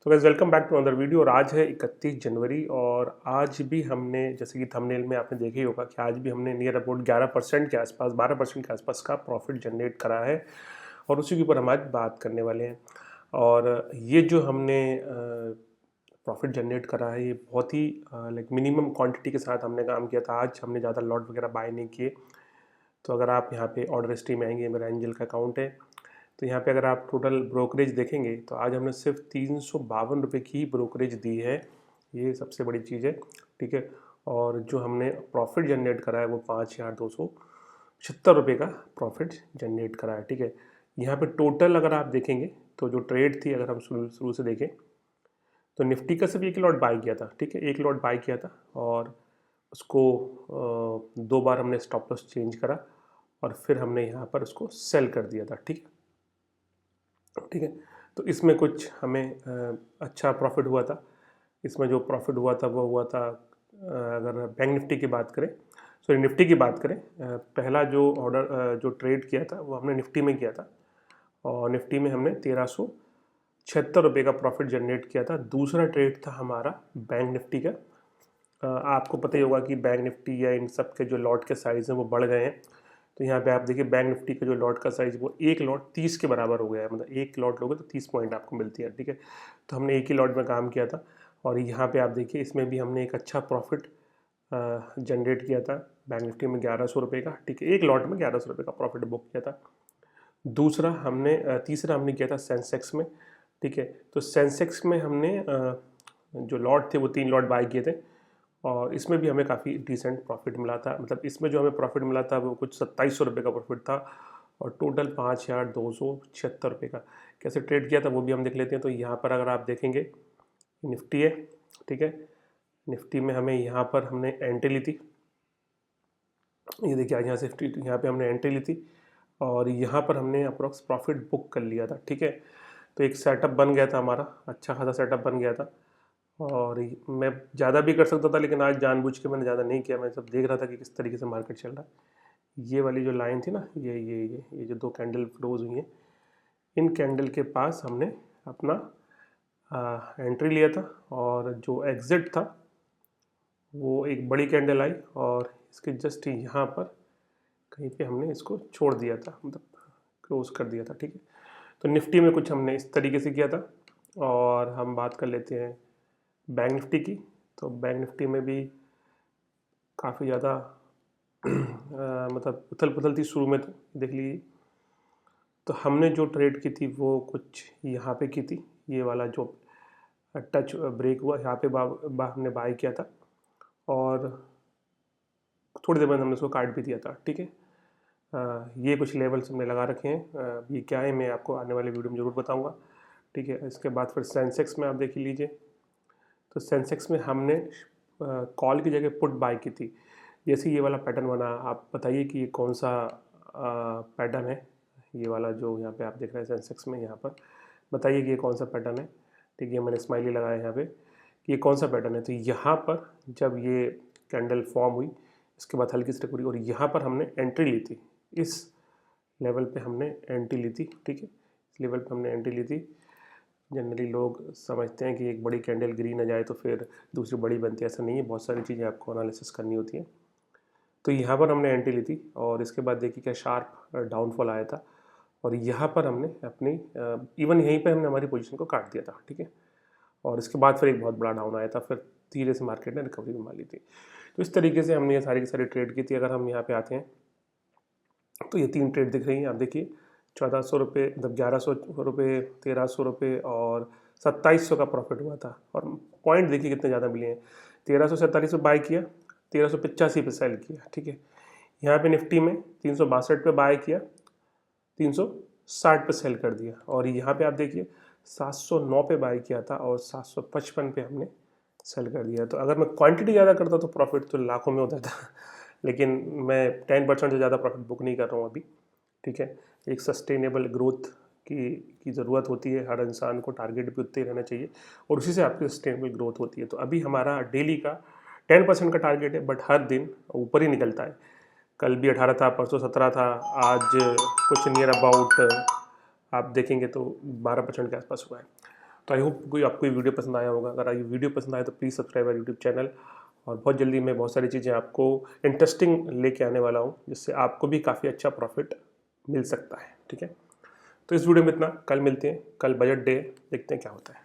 तो guys welcome back to another video. और आज है 31 जनवरी और आज भी हमने, जैसे कि थंबनेल में आपने देखा ही होगा, कि आज भी हमने नियर अबाउट 11% के आसपास, 12% के आसपास का प्रॉफिट जनरेट करा है और उसी के ऊपर हम आज बात करने वाले हैं। और ये जो हमने प्रॉफिट जनरेट करा है, ये बहुत ही लाइक मिनिमम क्वांटिटी के साथ हमने काम किया था। आज हमने ज़्यादा लॉट वगैरह बाय नहीं किए। तो अगर आप यहाँ पे ऑर्डर हिस्ट्री में आएंगे, मेरा एंजल का अकाउंट है, तो यहाँ पे अगर आप टोटल ब्रोकरेज देखेंगे तो आज हमने सिर्फ 352 रुपये की ब्रोकरेज दी है। ये सबसे बड़ी चीज़ है, ठीक है। और जो हमने प्रॉफिट जनरेट करा है वो 5,276 रुपये का प्रॉफिट जनरेट करा है, ठीक है। यहाँ पे टोटल अगर आप देखेंगे तो जो ट्रेड थी, अगर हम शुरू से देखें तो निफ्टी का सिर्फ एक लॉट बाई किया था, ठीक है, एक लॉट बाई किया था और उसको 2 बार हमने स्टॉप लॉस चेंज करा और फिर हमने यहाँ पर उसको सेल कर दिया था, ठीक है, ठीक है। तो इसमें कुछ हमें अच्छा प्रॉफिट हुआ था। इसमें जो प्रॉफिट हुआ था वो हुआ था, अगर बैंक निफ्टी की बात करें, सॉरी निफ्टी की बात करें, पहला जो ऑर्डर जो ट्रेड किया था वो हमने निफ्टी में किया था और निफ्टी में हमने 1376 रुपये का प्रॉफिट जनरेट किया था। दूसरा ट्रेड था हमारा बैंक निफ्टी का। आपको पता ही होगा कि बैंक निफ्टी या इन सब के जो लॉट के साइज़ हैं वो बढ़ गए हैं। तो यहाँ पे आप देखिए बैंक निफ्टी का जो लॉट का साइज़ वो एक लॉट 30 के बराबर हो गया है, मतलब एक लॉट लोगे तो 30 पॉइंट आपको मिलती है, ठीक है। तो हमने एक ही लॉट में काम किया था और यहाँ पे आप देखिए इसमें भी हमने एक अच्छा प्रॉफिट जनरेट किया था। बैंक निफ्टी में 1100 रुपये का, ठीक है, एक लॉट में 1100 रुपये का प्रॉफिट बुक किया था। दूसरा हमने तीसरा हमने किया था सेंसेक्स में, ठीक है। तो सेंसेक्स में हमने जो लॉट थे वो 3 लॉट बाई किए थे और इसमें भी हमें काफ़ी डिसेंट प्रॉफिट मिला था। मतलब इसमें जो हमें प्रॉफिट मिला था वो कुछ 2700 रुपये का प्रॉफिट था और टोटल 5,276 रुपये का। कैसे ट्रेड किया था वो भी हम देख लेते हैं। तो यहाँ पर अगर आप देखेंगे निफ्टी है, ठीक है, निफ्टी में हमें यहाँ पर हमने एंट्री ली थी। ये देखिए आज यहाँ से यहाँ पे हमने एंट्री ली थी और यहाँ पर हमने अप्रोक्स प्रॉफिट बुक कर लिया था, ठीक है। तो एक सेटअप बन गया था हमारा, अच्छा खासा सेटअप बन गया था और मैं ज़्यादा भी कर सकता था, लेकिन आज जानबूझ के मैंने ज़्यादा नहीं किया। मैं सब देख रहा था कि किस तरीके से मार्केट चल रहा है। ये वाली जो लाइन थी ना, ये जो 2 कैंडल क्लोज हुई हैं, इन कैंडल के पास हमने अपना एंट्री लिया था और जो एग्ज़िट था वो एक बड़ी कैंडल आई और इसके जस्ट यहाँ पर कहीं पे हमने इसको छोड़ दिया था, मतलब क्लोज कर दिया था, ठीक है। तो निफ्टी में कुछ हमने इस तरीके से किया था। और हम बात कर लेते हैं बैंक निफ्टी की। तो बैंक निफ्टी में भी काफ़ी ज़्यादा मतलब उथल पुथल थी शुरू में, तो देख लीजिए। तो हमने जो ट्रेड की थी वो कुछ यहाँ पे की थी, ये वाला जो टच ब्रेक हुआ यहाँ पे हमने बाय किया था और थोड़ी देर बाद हमने उसको काट भी दिया था, ठीक है। ये कुछ लेवल्स हमने लगा रखे हैं। ये क्या है मैं आपको आने वाले वीडियो में ज़रूर बताऊँगा, ठीक है। इसके बाद फिर सेंसेक्स में आप देख लीजिए। तो सेंसेक्स में हमने कॉल की जगह पुट बाय की थी। जैसे ये वाला पैटर्न बना, आप बताइए कि ये कौन सा पैटर्न है। ये वाला जो यहाँ पे आप देख रहे हैं सेंसेक्स में, यहाँ पर बताइए कि ये कौन सा पैटर्न है, ठीक है। मैंने स्माइली लगाया यहाँ पे कि ये कौन सा पैटर्न है। तो यहाँ पर जब ये कैंडल फॉर्म हुई, इसके बाद हल्की सी हुई और यहाँ पर हमने एंट्री ली थी, इस लेवल पे हमने एंट्री ली थी, ठीक है। इस लेवल पे हमने एंट्री ली थी। जनरली लोग समझते हैं कि एक बड़ी कैंडल ग्रीन आ जाए तो फिर दूसरी बड़ी बनती है, ऐसा नहीं है। बहुत सारी चीज़ें आपको एनालिसिस करनी होती हैं। तो यहाँ पर हमने एंट्री ली थी और इसके बाद देखिए क्या शार्प डाउनफॉल आया था और यहाँ पर हमने अपनी इवन यहीं पर हमने हमारी पोजीशन को काट दिया था, ठीक है। और इसके बाद फिर एक बहुत बड़ा डाउन आया था, फिर धीरे से मार्केट ने रिकवरी में ली थी। तो इस तरीके से हमने ये सारी की सारी ट्रेड की थी। अगर हम यहाँ पे आते हैं तो ये 3 ट्रेड दिख रही हैं, आप देखिए 1400 रुपये, मतलब 1100 रुपये, 1300 रुपये और 2700 का प्रॉफिट हुआ था। और पॉइंट देखिए कितने ज़्यादा मिले हैं। 1347 पे बाय किया, 1385 पे सेल किया, ठीक है। यहाँ पे निफ्टी में 362 पे बाय किया, 360 पे सेल कर दिया। और यहाँ पे आप देखिए 709 पे बाय किया था और 755 पे हमने सेल कर दिया। तो अगर मैं क्वांटिटी ज़्यादा करता तो प्रॉफिट तो लाखों में होता था लेकिन मैं 10% से ज़्यादा प्रॉफिट बुक नहीं कर रहा हूँ अभी, ठीक है। एक सस्टेनेबल ग्रोथ की ज़रूरत होती है, हर इंसान को टारगेट भी उतने ही रहना चाहिए और उसी से आपकी सस्टेनेबल ग्रोथ होती है। तो अभी हमारा डेली का 10% का टारगेट है, बट हर दिन ऊपर ही निकलता है। कल भी 18 था, परसों 17 था, आज कुछ नियर अबाउट आप देखेंगे तो 12% के आसपास हुआ है। तो आई होप कोई आपको ये वीडियो पसंद आया होगा। अगर ये वीडियो पसंद आए तो please subscribe our YouTube channel, और बहुत जल्दी मैं बहुत सारी चीज़ें आपको इंटरेस्टिंग लेके आने वाला हूँ, जिससे आपको भी काफ़ी अच्छा प्रॉफिट मिल सकता है। ठीक है, तो इस वीडियो में इतना। कल मिलते हैं, कल बजट डे, देखते हैं क्या होता है।